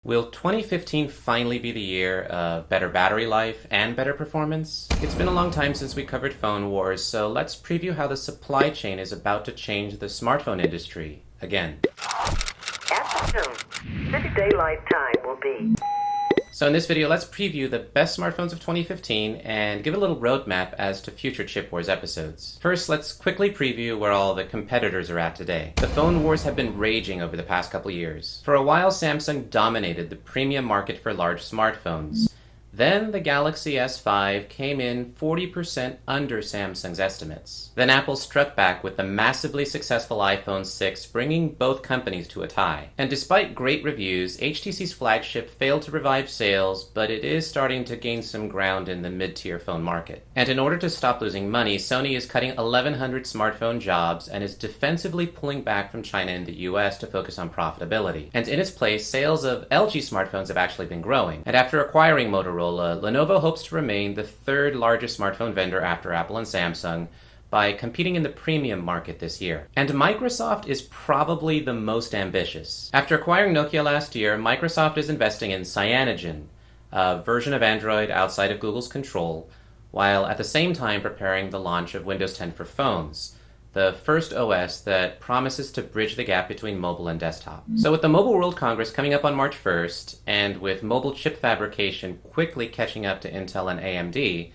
Will 2015 finally be the year of better battery life and better performance? It's been a long time since we covered phone wars, so let's preview how the supply chain is about to change the smartphone industry again. Afternoon. City daylight time will be. So in this video, let's preview the best smartphones of 2015 and give a little roadmap as to future Chip Wars episodes. First, let's quickly preview where all the competitors are at today. The phone wars have been raging over the past couple years. For a while, Samsung dominated the premium market for large smartphones. Then the Galaxy S5 came in 40% under Samsung's estimates. Then Apple struck back with the massively successful iPhone 6, bringing both companies to a tie. And despite great reviews, HTC's flagship failed to revive sales, but it is starting to gain some ground in the mid-tier phone market. And in order to stop losing money, Sony is cutting 1,100 smartphone jobs and is defensively pulling back from China and the US to focus on profitability. And in its place, sales of LG smartphones have actually been growing. And after acquiring Motorola, Lenovo hopes to remain the third largest smartphone vendor after Apple and Samsung by competing in the premium market this year. And Microsoft is probably the most ambitious. After acquiring Nokia last year, Microsoft is investing in Cyanogen, a version of Android outside of Google's control, while at the same time preparing the launch of Windows 10 for phones, the first OS that promises to bridge the gap between mobile and desktop. So with the Mobile World Congress coming up on March 1st, and with mobile chip fabrication quickly catching up to Intel and AMD,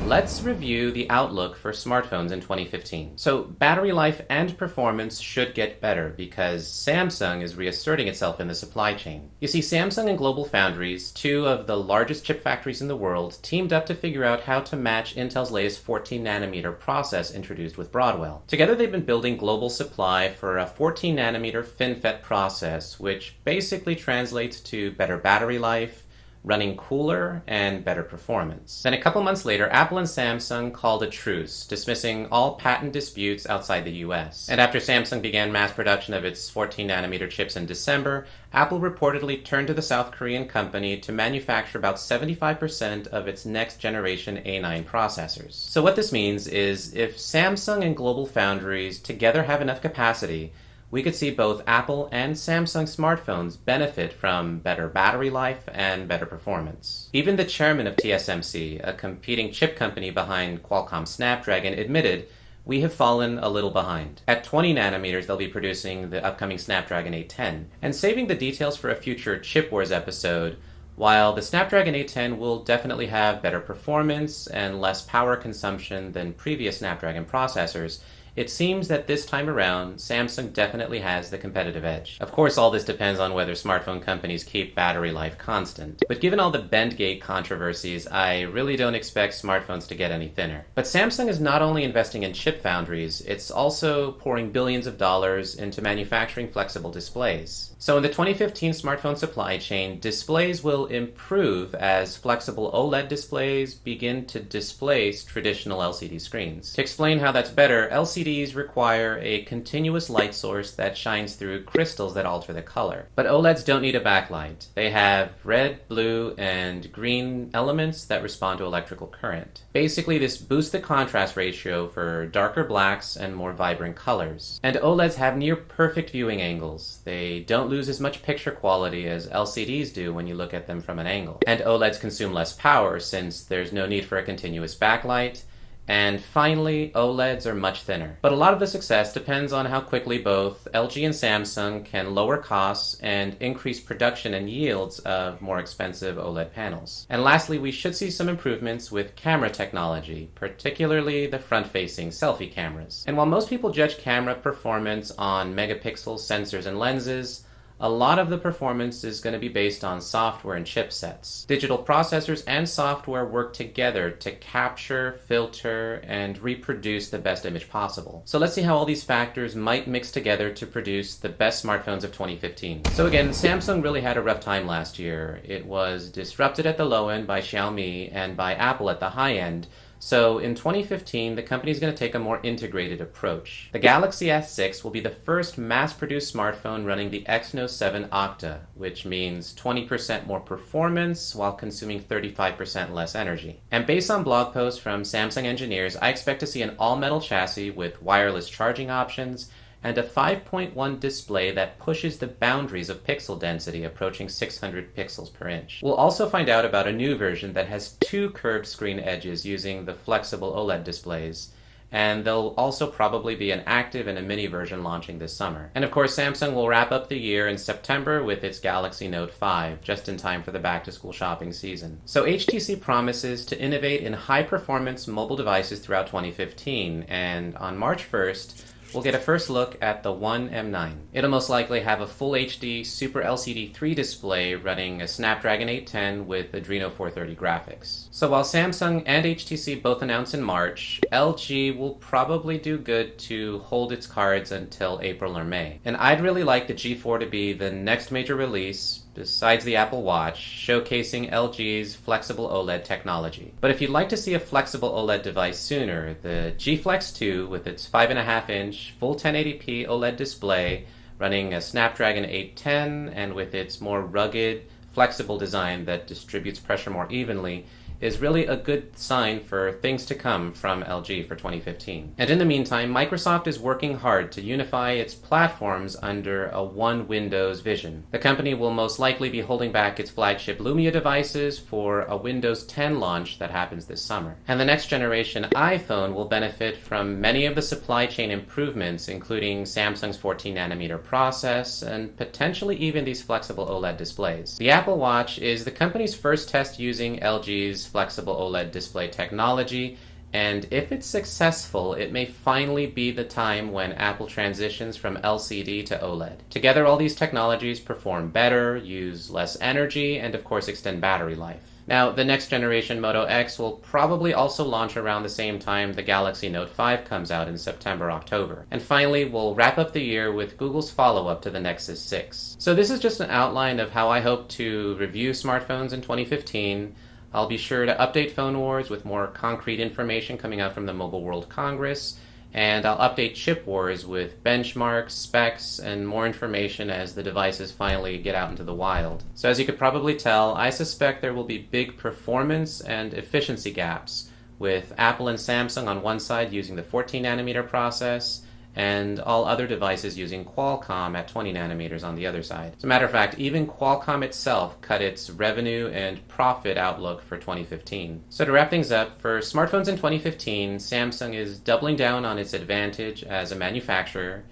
let's review the outlook for smartphones in 2015. So battery life and performance should get better because Samsung is reasserting itself in the supply chain. You see, Samsung and GlobalFoundries, two of the largest chip factories in the world, teamed up to figure out how to match Intel's latest 14nm process introduced with Broadwell. Together they've been building global supply for a 14nm FinFET process, which basically translates to better battery life, running cooler, and better performance. Then a couple months later, Apple and Samsung called a truce, dismissing all patent disputes outside the US. And after Samsung began mass production of its 14nm chips in December, Apple reportedly turned to the South Korean company to manufacture about 75% of its next generation A9 processors. So what this means is if Samsung and GlobalFoundries together have enough capacity, we could see both Apple and Samsung smartphones benefit from better battery life and better performance. Even the chairman of TSMC, a competing chip company behind Qualcomm Snapdragon, admitted, "We have fallen a little behind." At 20 nanometers, they'll be producing the upcoming Snapdragon 810. And saving the details for a future Chip Wars episode, while the Snapdragon 810 will definitely have better performance and less power consumption than previous Snapdragon processors, it seems that this time around, Samsung definitely has the competitive edge. Of course, all this depends on whether smartphone companies keep battery life constant. But given all the Bendgate controversies, I really don't expect smartphones to get any thinner. But Samsung is not only investing in chip foundries, it's also pouring billions of dollars into manufacturing flexible displays. So in the 2015 smartphone supply chain, displays will improve as flexible OLED displays begin to displace traditional LCD screens. To explain how that's better, LCDs require a continuous light source that shines through crystals that alter the color. But OLEDs don't need a backlight. They have red, blue, and green elements that respond to electrical current. Basically, this boosts the contrast ratio for darker blacks and more vibrant colors. And OLEDs have near perfect viewing angles. They don't lose as much picture quality as LCDs do when you look at them from an angle. And OLEDs consume less power since there's no need for a continuous backlight. And finally, OLEDs are much thinner. But a lot of the success depends on how quickly both LG and Samsung can lower costs and increase production and yields of more expensive OLED panels. And lastly, we should see some improvements with camera technology, particularly the front-facing selfie cameras. And while most people judge camera performance on megapixels, sensors, and lenses, a lot of the performance is going to be based on software and chipsets. Digital processors and software work together to capture, filter, and reproduce the best image possible. So let's see how all these factors might mix together to produce the best smartphones of 2015. So again, Samsung really had a rough time last year. It was disrupted at the low end by Xiaomi and by Apple at the high end. So in 2015, the company is going to take a more integrated approach. The Galaxy S6 will be the first mass-produced smartphone running the Exynos 7 Octa, which means 20% more performance while consuming 35% less energy. And based on blog posts from Samsung engineers, I expect to see an all-metal chassis with wireless charging options and a 5.1 display that pushes the boundaries of pixel density, approaching 600 pixels per inch. We'll also find out about a new version that has 2 curved screen edges using the flexible OLED displays, and there'll also probably be an active and a mini version launching this summer. And of course, Samsung will wrap up the year in September with its Galaxy Note 5, just in time for the back-to-school shopping season. So HTC promises to innovate in high-performance mobile devices throughout 2015, and on March 1st, we'll get a first look at the One M9. It'll most likely have a full HD Super LCD 3 display running a Snapdragon 810 with Adreno 430 graphics. So while Samsung and HTC both announce in March, LG will probably do good to hold its cards until April or May. And I'd really like the G4 to be the next major release, besides the Apple Watch, showcasing LG's flexible OLED technology. But if you'd like to see a flexible OLED device sooner, the G Flex 2 with its 5.5-inch full 1080p OLED display running a Snapdragon 810 and with its more rugged, flexible design that distributes pressure more evenly is really a good sign for things to come from LG for 2015. And in the meantime, Microsoft is working hard to unify its platforms under a one Windows vision. The company will most likely be holding back its flagship Lumia devices for a Windows 10 launch that happens this summer. And the next generation iPhone will benefit from many of the supply chain improvements, including Samsung's 14nm process and potentially even these flexible OLED displays. The Apple Watch is the company's first test using LG's flexible OLED display technology, and if it's successful, it may finally be the time when Apple transitions from LCD to OLED. Together, all these technologies perform better, use less energy, and of course extend battery life. Now, the next generation Moto X will probably also launch around the same time the Galaxy Note 5 comes out in September-October. And finally, we'll wrap up the year with Google's follow-up to the Nexus 6. So this is just an outline of how I hope to review smartphones in 2015. I'll be sure to update Phone Wars with more concrete information coming out from the Mobile World Congress, and I'll update Chip Wars with benchmarks, specs, and more information as the devices finally get out into the wild. So as you could probably tell, I suspect there will be big performance and efficiency gaps, with Apple and Samsung on one side using the 14nm process, and all other devices using Qualcomm at 20nm on the other side. As a matter of fact, even Qualcomm itself cut its revenue and profit outlook for 2015. So to wrap things up, for smartphones in 2015, Samsung is doubling down on its advantage as a manufacturer.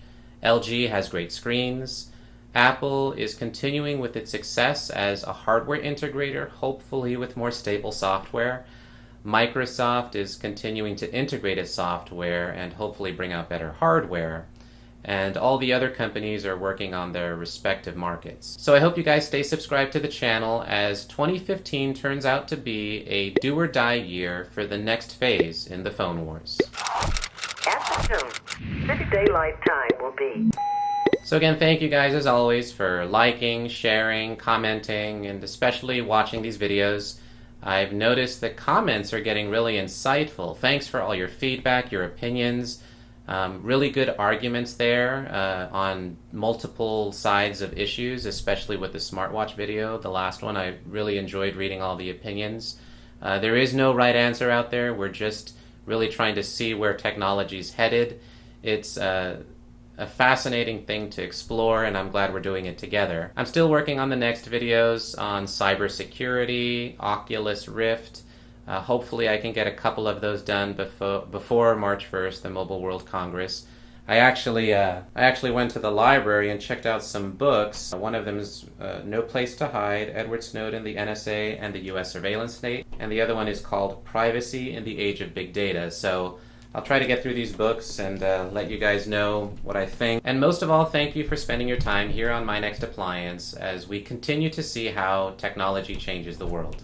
LG has great screens. Apple is continuing with its success as a hardware integrator, hopefully with more stable software. Microsoft is continuing to integrate its software and hopefully bring out better hardware. And all the other companies are working on their respective markets. So I hope you guys stay subscribed to the channel, as 2015 turns out to be a do-or-die year for the next phase in the phone wars. Afternoon. City daylight time will be. So again, thank you guys as always for liking, sharing, commenting, and especially watching these videos. I've noticed the comments are getting really insightful. Thanks for all your feedback, your opinions. Really good arguments there on multiple sides of issues, especially with the smartwatch video. The last one, I really enjoyed reading all the opinions. There is no right answer out there. We're just really trying to see where technology's headed. It's a fascinating thing to explore, and I'm glad we're doing it together. I'm still working on the next videos on cybersecurity, Oculus Rift. Hopefully I can get a couple of those done before March 1st, the Mobile World Congress. I actually went to the library and checked out some books. One of them is No Place to Hide, Edward Snowden, the NSA, and the U.S. Surveillance State. And the other one is called Privacy in the Age of Big Data. So I'll try to get through these books and let you guys know what I think. And most of all, thank you for spending your time here on My Next Appliance as we continue to see how technology changes the world.